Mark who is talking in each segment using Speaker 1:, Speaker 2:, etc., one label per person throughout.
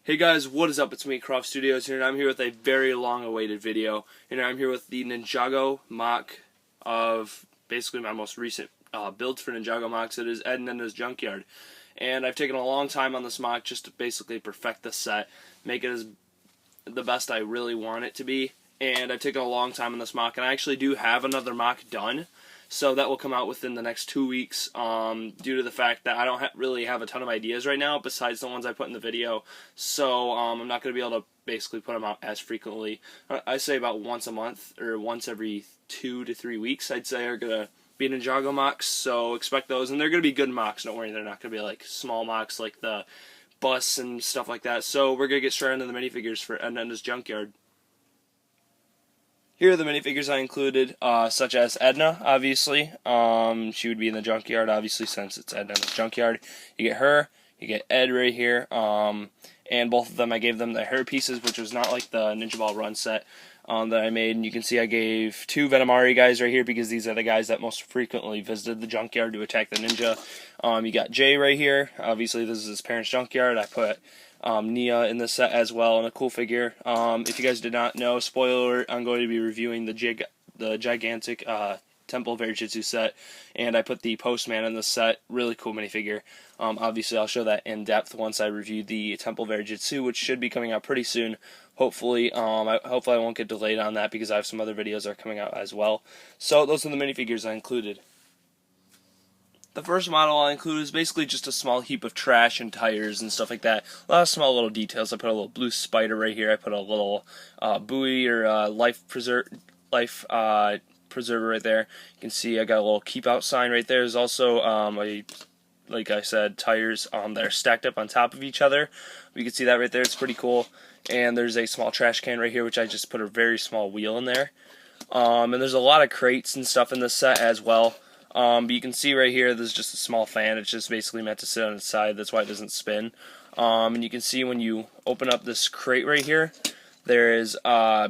Speaker 1: Hey guys, what is up? It's me, Croft Studios here, and I'm here with a very long-awaited video. And I'm here with the Ninjago MOC of basically my most recent builds for Ninjago MOCs. It is Edna's Junkyard. And I've taken a long time on this MOC just to basically perfect the set, make it as the best I really want it to be. And I've taken a long time on this MOC, and I actually do have another MOC done. So that will come out within the next 2 weeks due to the fact that I don't really have a ton of ideas right now besides the ones I put in the video. So I'm not going to be able to basically put them out as frequently. I say about once a month or once every 2 to 3 weeks I'd say are going to be Ninjago MOCs. So expect those, and they're going to be good MOCs. Don't worry, they're not going to be like small MOCs like the bus and stuff like that. So we're going to get straight into the minifigures for Edna's Junkyard. Here are the minifigures I included, such as Edna, obviously. She would be in the Junkyard, obviously, since it's Edna's Junkyard. You get her, you get Ed right here, and both of them, I gave them the hair pieces, which was not like the Ninja Ball Run set that I made. And you can see I gave 2 Venomari guys right here, because these are the guys that most frequently visited the Junkyard to attack the ninja. You got Jay right here. Obviously, this is his parents' Junkyard. I put Nia in this set as well, and a cool figure. If you guys did not know, spoiler alert, I'm going to be reviewing the gigantic Temple of Jitsu set, and I put the Postman in this set. Really cool minifigure. Obviously, I'll show that in depth once I review the Temple of Jitsu, which should be coming out pretty soon. Hopefully, hopefully I won't get delayed on that because I have some other videos that are coming out as well. So those are the minifigures I included. The first model I'll include is basically just a small heap of trash and tires and stuff like that. A lot of small little details. I put a little blue spider right here. I put a little buoy or life preserver right there. You can see I got a little keep out sign right there. There's also like I said, tires that are stacked up on top of each other. You can see that right there. It's pretty cool. And there's a small trash can right here, which I just put a very small wheel in there. And there's a lot of crates and stuff in this set as well. But you can see right here, there's just a small fan. It's just basically meant to sit on its side. That's why it doesn't spin. And you can see when you open up this crate right here, there is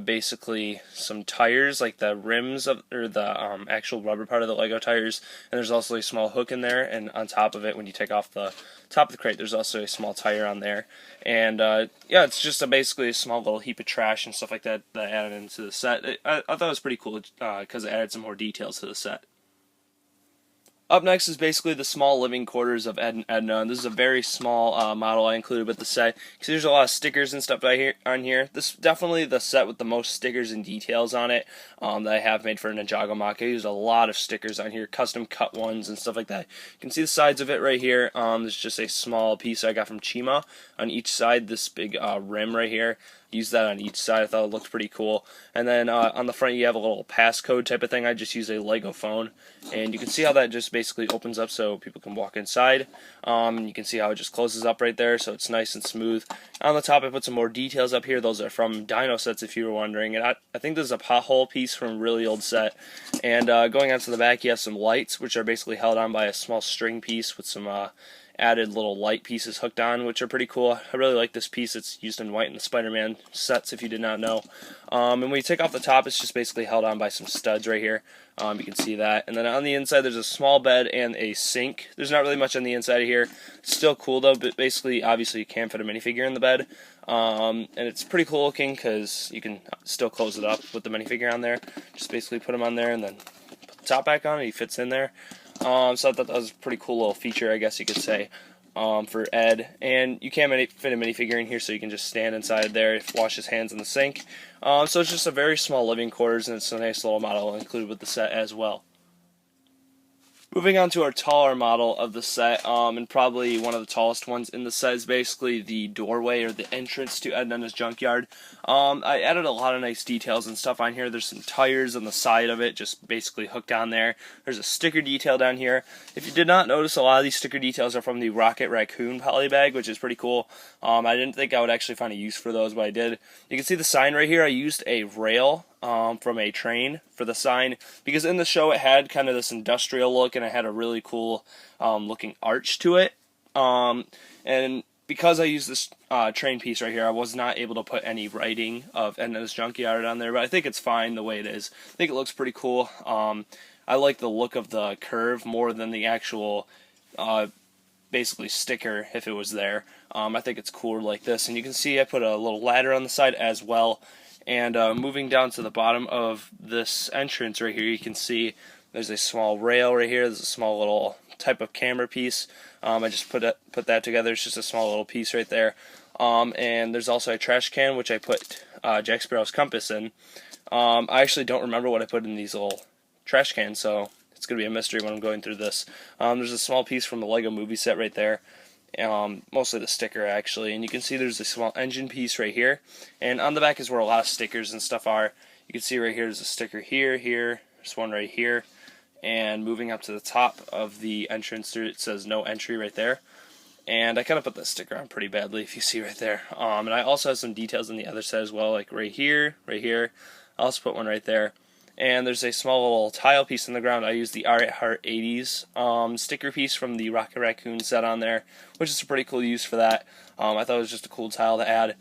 Speaker 1: basically some tires, like the rims of, or the actual rubber part of the Lego tires. And there's also a small hook in there. And on top of it, when you take off the top of the crate, there's also a small tire on there. And yeah, it's just basically a small little heap of trash and stuff like that that I added into the set. I thought it was pretty cool because it added some more details to the set. Up next is basically the small living quarters of Ed and Edna, and this is a very small model I included with the set, because there's a lot of stickers and stuff on here. This is definitely the set with the most stickers and details on it that I have made for a Ninjago MOC. I used a lot of stickers on here, custom cut ones and stuff like that. You can see the sides of it right here. There's just a small piece I got from Chima on each side, this big rim right here. Used that on each side. I thought it looked pretty cool. And then on the front you have a little passcode type of thing. I just use a Lego phone, and you can see how that just basically opens up so people can walk inside. You can see how it just closes up right there, so it's nice and smooth. On the top I put some more details up here. Those are from Dino sets, if you were wondering. And I think this is a pothole piece from a really old set. And going on to the back, you have some lights, which are basically held on by a small string piece with some added little light pieces hooked on, which are pretty cool. I really like this piece. It's used in white in the Spider-Man sets, if you did not know. And when you take off the top, it's just basically held on by some studs right here. You can see that. And then on the inside, there's a small bed and a sink. There's not really much on the inside of here. It's still cool, though, but basically, obviously, you can fit a minifigure in the bed. And it's pretty cool looking because you can still close it up with the minifigure on there. Just basically put him on there and then put the top back on, and he fits in there. So I thought that was a pretty cool little feature, I guess you could say, for Ed. And you can fit a minifigure in here, so you can just stand inside there, wash his hands in the sink. So it's just a very small living quarters, and it's a nice little model included with the set as well. Moving on to our taller model of the set, and probably one of the tallest ones in the set is basically the doorway or the entrance to Edna's Junkyard. I added a lot of nice details and stuff on here. There's some tires on the side of it, just basically hooked on there. There's a sticker detail down here. If you did not notice, a lot of these sticker details are from the Rocket Raccoon poly bag, which is pretty cool. I didn't think I would actually find a use for those, but I did. You can see the sign right here. I used a rail from a train for the sign, because in the show it had kind of this industrial look, and it had a really cool looking arch to it. And because I used this train piece right here, I was not able to put any writing of Edna's Junkyard on there, but I think it's fine the way it is. I think it looks pretty cool. I like the look of the curve more than the actual basically sticker if it was there. I think it's cool like this, and you can see I put a little ladder on the side as well. And moving down to the bottom of this entrance right here, you can see there's a small rail right here. There's a small little type of camera piece. I just put that together. It's just a small little piece right there. And there's also a trash can, which I put Jack Sparrow's compass in. I actually don't remember what I put in these little trash cans, so it's going to be a mystery when I'm going through this. There's a small piece from the Lego movie set right there. Mostly the sticker actually, and you can see there's a small engine piece right here, and on the back is where a lot of stickers and stuff are. You can see right here there's a sticker here, there's one right here, and moving up to the top of the entrance it says no entry right there. And I kind of put that sticker on pretty badly if you see right there. And I also have some details on the other side as well, like right here. I also put one right there. And there's a small little tile piece in the ground. I used the Alright Heart 80s sticker piece from the Rocket Raccoon set on there, which is a pretty cool use for that. I thought it was just a cool tile to add.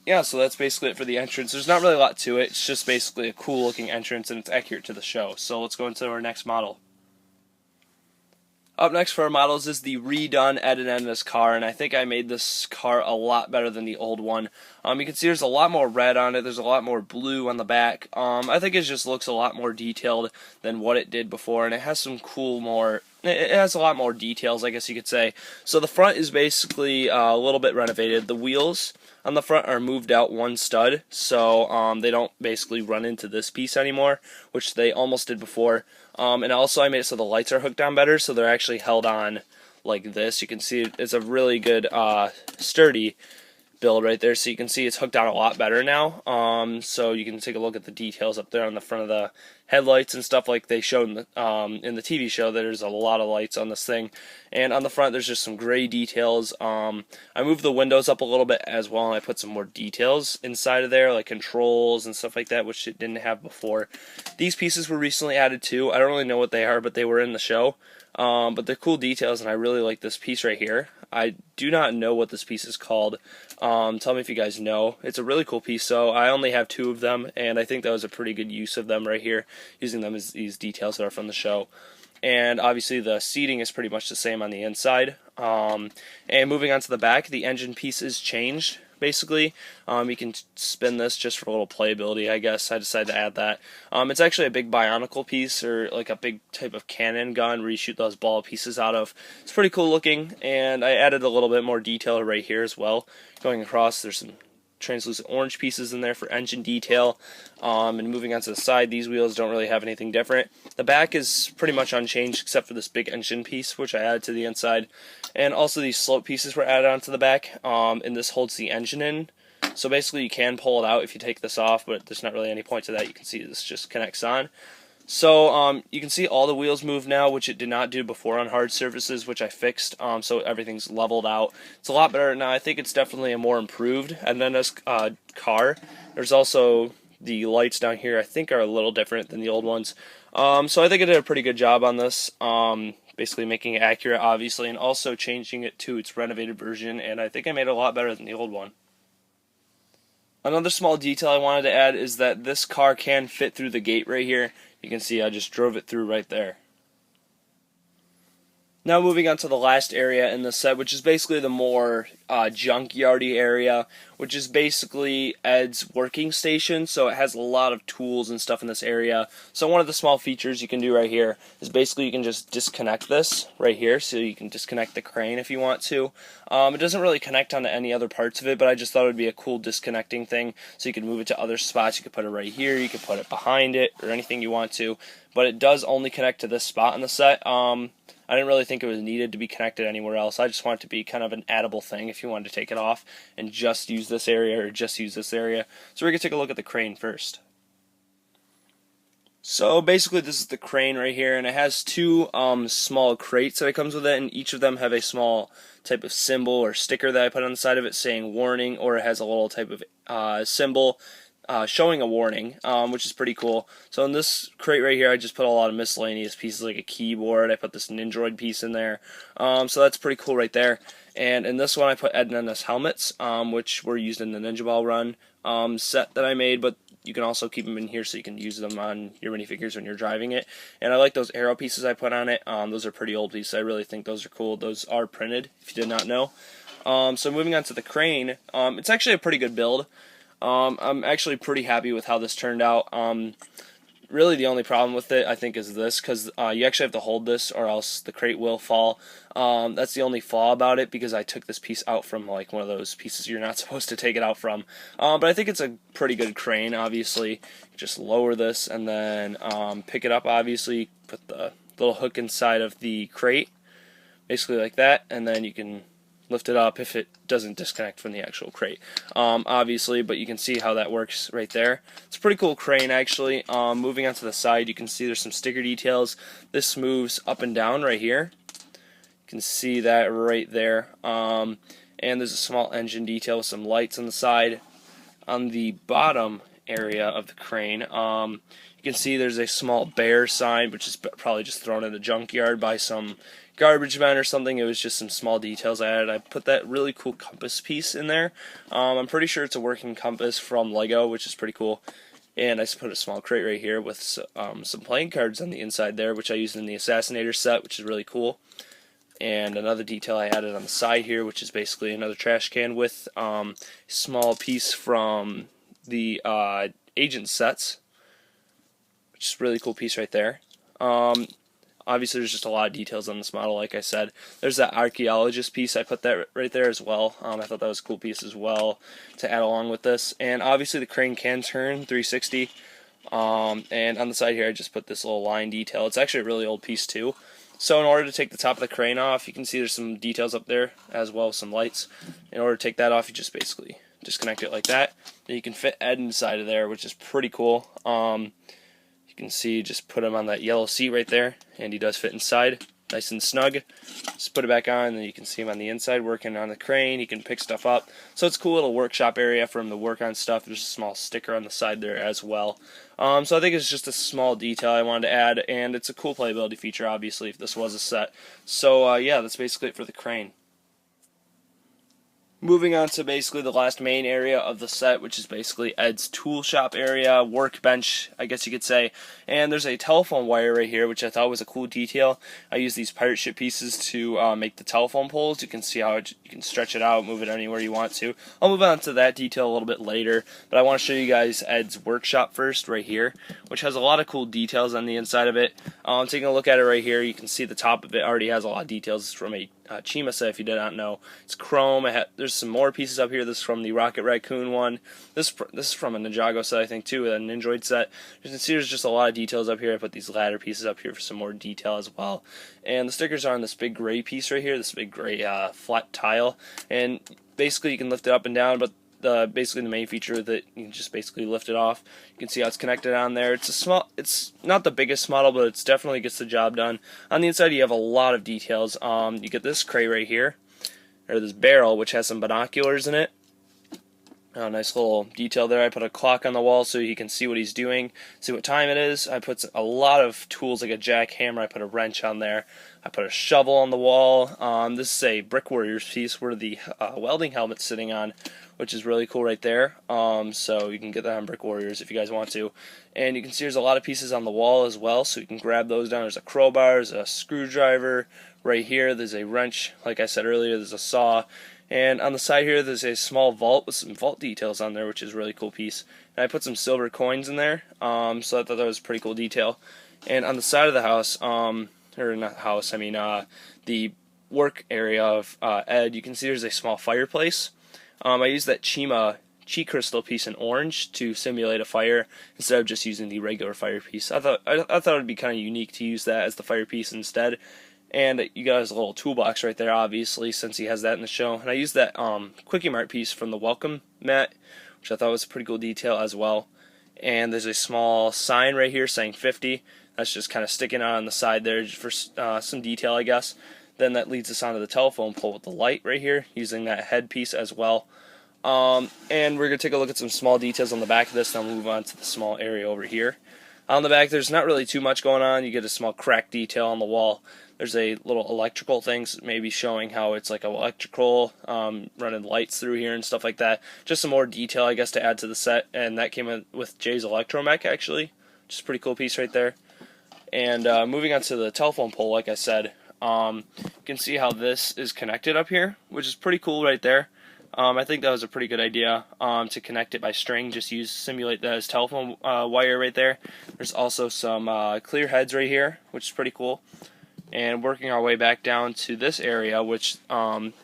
Speaker 1: Yeah, so that's basically it for the entrance. There's not really a lot to it. It's just basically a cool looking entrance, and it's accurate to the show. So let's go into our next model. Up next for our models is the redone Ed and Edna's car, and I think I made this car a lot better than the old one. You can see there's a lot more red on it, there's a lot more blue on the back. I think it just looks a lot more detailed than what it did before, and it has some it has a lot more details, I guess you could say. So the front is basically a little bit renovated. The wheels on the front are moved out one stud, so they don't basically run into this piece anymore, which they almost did before. And also I made it so the lights are hooked on better, so they're actually held on like this. You can see it's a really good sturdy build right there, so you can see it's hooked on a lot better now. So you can take a look at the details up there on the front of the headlights and stuff like they showed in the TV show. There's a lot of lights on this thing, and on the front there's just some gray details. I moved the windows up a little bit as well, and I put some more details inside of there, like controls and stuff like that, which it didn't have before. These pieces were recently added too. I don't really know what they are, but they were in the show. But they're cool details, and I really like this piece right here. I do not know what this piece is called. Tell me if you guys know. It's a really cool piece, so I only have 2 of them, and I think that was a pretty good use of them right here, using them as these details that are from the show. And obviously the seating is pretty much the same on the inside. And moving on to the back, the engine piece is changed. Basically, you can spin this just for a little playability, I guess. I decided to add that. It's actually a big bionicle piece, or like a big type of cannon gun where you shoot those ball pieces out of. It's pretty cool looking, and I added a little bit more detail right here as well. Going across, there's some translucent orange pieces in there for engine detail. And moving on to the side, these wheels don't really have anything different. The back is pretty much unchanged except for this big engine piece, which I added to the inside. And also these slope pieces were added onto the back, and this holds the engine in. So basically you can pull it out if you take this off, but there's not really any point to that. You can see this just connects on. So you can see all the wheels move now, which it did not do before on hard surfaces, which I fixed, so everything's leveled out. It's a lot better now. I think it's definitely a more improved and then this car. There's also the lights down here, I think, are a little different than the old ones. So I think I did a pretty good job on this, basically making it accurate, obviously, and also changing it to its renovated version, and I think I made it a lot better than the old one. Another small detail I wanted to add is that this car can fit through the gate right here. You can see I just drove it through right there. Now moving on to the last area in the set, which is basically the more junkyardy area, which is basically Ed's working station. So it has a lot of tools and stuff in this area. So one of the small features you can do right here is basically you can just disconnect this right here. So you can disconnect the crane if you want to. It doesn't really connect onto any other parts of it, but I just thought it would be a cool disconnecting thing. So you can move it to other spots. You could put it right here. You could put it behind it or anything you want to. But it does only connect to this spot in the set. I didn't really think it was needed to be connected anywhere else. I just want it to be kind of an addable thing if you wanted to take it off and just use this area or just use this area. So we're going to take a look at the crane first. So basically this is the crane right here, and it has 2 small crates that it comes with it, and each of them have a small type of symbol or sticker that I put on the side of it saying warning, or it has a little type of symbol showing a warning, which is pretty cool. So in this crate right here, I just put a lot of miscellaneous pieces like a keyboard. I put this Ninjago piece in there, so that's pretty cool right there. And in this one, I put Edna and his helmets, which were used in the Ninjago run set that I made, but you can also keep them in here so you can use them on your minifigures when you're driving it. And I like those arrow pieces I put on it. Those are pretty old pieces. I really think those are cool. Those are printed, if you did not know. So moving on to the crane, it's actually a pretty good build. I'm actually pretty happy with how this turned out. Really the only problem with it, I think, is this, because you actually have to hold this or else the crate will fall. That's the only flaw about it, because I took this piece out from like one of those pieces you're not supposed to take it out from. But I think it's a pretty good crane, obviously. Just lower this and then pick it up, obviously. Put the little hook inside of the crate, basically like that, and then you can lift it up if it doesn't disconnect from the actual crate, obviously, but you can see how that works right there. It's a pretty cool crane, actually. Moving on to the side, you can see there's some sticker details. This moves up and down right here. You can see that right there. And there's a small engine detail with some lights on the side. On the bottom area of the crane, you can see there's a small bear sign, which is probably just thrown in the junkyard by some garbage man or something. It was just some small details I added. I put that really cool compass piece in there. I'm pretty sure it's a working compass from Lego, which is pretty cool. And I just put a small crate right here with some playing cards on the inside there, which I used in the Assassinator set, which is really cool. And another detail I added on the side here, which is basically another trash can with a small piece from the Agent sets, which is a really cool piece right there. Obviously, there's just a lot of details on this model, like I said. There's that archaeologist piece. I put that right there as well. I thought that was a cool piece as well to add along with this. And obviously, the crane can turn 360. And on the side here, I just put this little line detail. It's actually a really old piece, too. So in order to take the top of the crane off, you can see there's some details up there, as well as some lights. In order to take that off, you just basically disconnect it like that. Then you can fit Ed inside of there, which is pretty cool. You can see, just put him on that yellow seat right there, and he does fit inside, nice and snug. Just put it back on, and then you can see him on the inside working on the crane. He can pick stuff up. So it's a cool little workshop area for him to work on stuff. There's a small sticker on the side there as well. So I think it's just a small detail I wanted to add, and it's a cool playability feature, obviously, if this was a set. So yeah, that's basically it for the crane. Moving on to basically the last main area of the set, which is basically Ed's tool shop area, workbench, I guess you could say. And there's a telephone wire right here, which I thought was a cool detail. I use these pirate ship pieces to make the telephone poles. You can see how you can stretch it out, move it anywhere you want to. I'll move on to that detail a little bit later, but I want to show you guys Ed's workshop first right here, which has a lot of cool details on the inside of it. Taking a look at it right here, you can see the top of it already has a lot of details. It's from a Chima set, if you did not know. It's chrome. There's some more pieces up here. This is from the Rocket Raccoon one. This is from a Ninjago set, I think, too, a Ninjago set. You can see there's just a lot of details up here. I put these ladder pieces up here for some more detail as well. And the stickers are on this big gray piece right here, this big gray flat tile. And basically you can lift it up and down, but basically the main feature that you can just basically lift it off. You can see how it's connected on there. It's not the biggest model, but it definitely gets the job done. On the inside you have a lot of details. You get this crate right here, or this barrel, which has some binoculars in it. Nice little detail there. I put a clock on the wall so you can see what he's doing, see what time it is. I put a lot of tools like a jackhammer. I put a wrench on there. I put a shovel on the wall. This is a Brick Warriors piece where the welding helmet's sitting on, which is really cool right there. So you can get that on Brick Warriors if you guys want to. And you can see there's a lot of pieces on the wall as well, so you can grab those down. There's a crowbar, there's a screwdriver right here, there's a wrench, like I said earlier, there's a saw. And on the side here, there's a small vault with some vault details on there, which is a really cool piece. And I put some silver coins in there, so I thought that was a pretty cool detail. And on the side of the house, or not house, I mean the work area of Ed, you can see there's a small fireplace. I used that Chima Chi crystal piece in orange to simulate a fire instead of just using the regular fire piece. I thought it would be kind of unique to use that as the fire piece instead. And you got his little toolbox right there, obviously, since he has that in the show. And I used that Quickie Mart piece from the welcome mat, which I thought was a pretty cool detail as well. And there's a small sign right here saying 50. That's just kind of sticking out on the side there just for some detail, I guess. Then that leads us onto the telephone pole with the light right here, using that headpiece as well. And we're going to take a look at some small details on the back of this, then we'll move on to the small area over here. On the back, there's not really too much going on. You get a small crack detail on the wall. There's a little electrical things, maybe showing how it's like electrical, running lights through here and stuff like that. Just some more detail, I guess, to add to the set, and that came in with Jay's Electromech, actually. Just a pretty cool piece right there. And moving on to the telephone pole, like I said, you can see how this is connected up here, which is pretty cool right there. I think that was a pretty good idea to connect it by string. Just simulate that as telephone wire right there. There's also some clear heads right here, which is pretty cool. And working our way back down to this area, which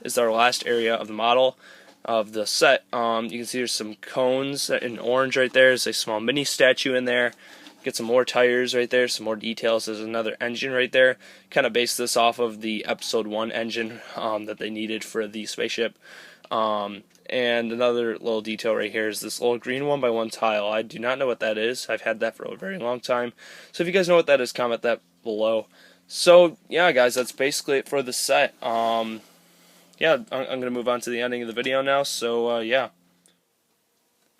Speaker 1: is our last area of the model of the set. You can see there's some cones in orange right there. There's a small mini statue in there. Get some more tires right there, some more details. There's another engine right there. Kind of based this off of the Episode 1 engine that they needed for the spaceship. And another little detail right here is this little green 1x1 tile. I do not know what that is. I've had that for a very long time. So if you guys know what that is, comment that below. So yeah, guys, that's basically it for the set. Yeah, I'm going to move on to the ending of the video now. So yeah.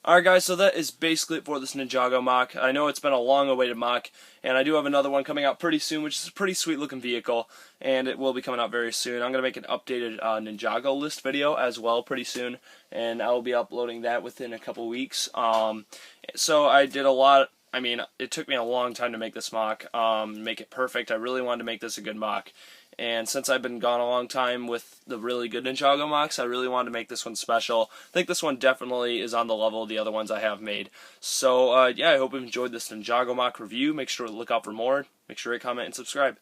Speaker 1: Alright guys, so that is basically it for this Ninjago MOC. I know it's been a long awaited MOC, and I do have another one coming out pretty soon, which is a pretty sweet looking vehicle, and it will be coming out very soon. I'm going to make an updated Ninjago list video as well pretty soon, and I will be uploading that within a couple weeks. So I did a lot. I mean, it took me a long time to make this MOC, make it perfect. I really wanted to make this a good MOC. And since I've been gone a long time with the really good Ninjago MOCs, I really wanted to make this one special. I think this one definitely is on the level of the other ones I have made. So, yeah, I hope you enjoyed this Ninjago MOC review. Make sure to look out for more. Make sure to comment and subscribe.